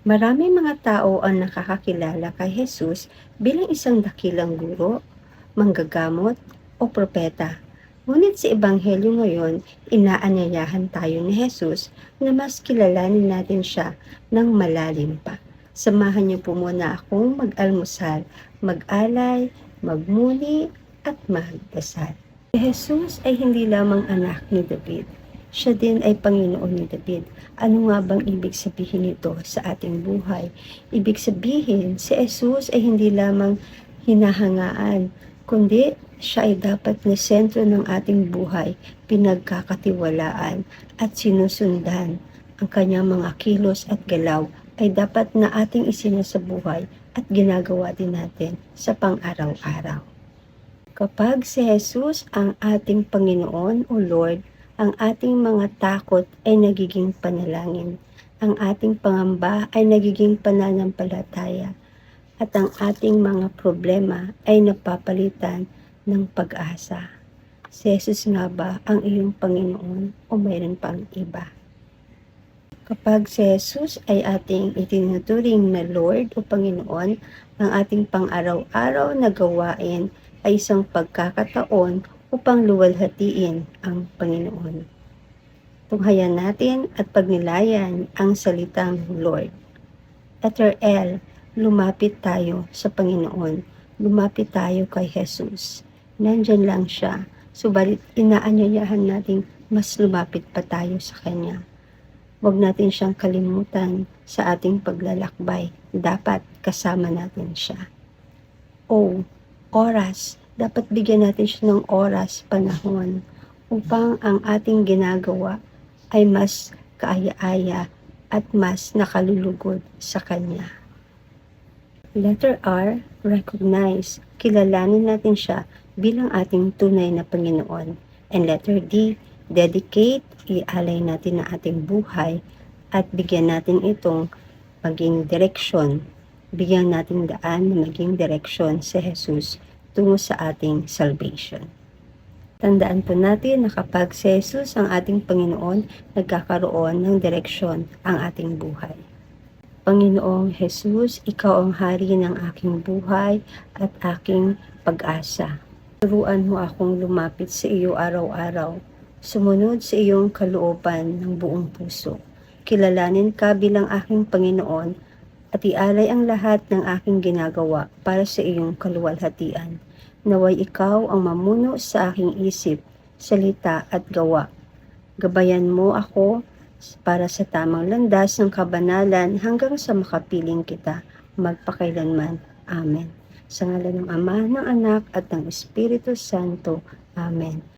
Maraming mga tao ang nakakakilala kay Jesus bilang isang dakilang guro, manggagamot, o propeta. Ngunit sa Ebanghelyo ngayon, inaanyayahan tayo ni Jesus na mas kilalanin natin siya ng malalim pa. Samahan niyo po muna akong mag-almusal, mag-alay, magmuni, at magdasal. Si Jesus ay hindi lamang anak ni David. Siya din ay Panginoon ni David. Ano nga bang ibig sabihin nito sa ating buhay? Ibig sabihin, si Jesus ay hindi lamang hinahangaan, kundi siya ay dapat na sentro ng ating buhay, pinagkakatiwalaan at sinusundan. Ang kanyang mga kilos at galaw ay dapat na ating isinasabuhay at ginagawa din natin sa pang-araw-araw. Kapag si Jesus ang ating Panginoon o Lord, ang ating mga takot ay nagiging panalangin. Ang ating pangamba ay nagiging pananampalataya. At ang ating mga problema ay napapalitan ng pag-asa. Si Jesus nga ba ang iyong Panginoon o mayroon pang iba? Kapag si Jesus ay ating itinuturing na Lord o Panginoon, ang ating pang-araw-araw na gawain ay isang pagkakataon upang luwalhatiin ang Panginoon. Tunghayan natin at pagnilayan ang salitang Lord. Letter L, lumapit tayo sa Panginoon. Lumapit tayo kay Jesus. Nandyan lang siya, subalit inaanyayahan nating mas lumapit pa tayo sa Kanya. Huwag natin siyang kalimutan sa ating paglalakbay. Dapat kasama natin siya. O, oras. Dapat bigyan natin siya ng oras, panahon, upang ang ating ginagawa ay mas kaaya-aya at mas nakalulugod sa Kanya. Letter R, recognize. Kilalanin natin siya bilang ating tunay na Panginoon. And letter D, dedicate. Ialay natin ang ating buhay at bigyan natin itong maging direksyon. Bigyan natin daan na maging direksyon sa Jesus tungo sa ating salvation. Tandaan po natin na kapag si Jesus ang ating Panginoon, nagkakaroon ng direksyon ang ating buhay. Panginoong Jesus, Ikaw ang hari ng aking buhay at aking pag-asa. Turuan mo akong lumapit sa iyo araw-araw, sumunod sa iyong kalooban ng buong puso. Kilalanin ka bilang aking Panginoon at ialay ang lahat ng aking ginagawa para sa iyong kaluwalhatian. Naway ikaw ang mamuno sa aking isip, salita at gawa. Gabayan mo ako para sa tamang landas ng kabanalan hanggang sa makapiling kita magpakailanman. Amen. Sa ngalan ng Ama, ng Anak at ng Espiritu Santo. Amen.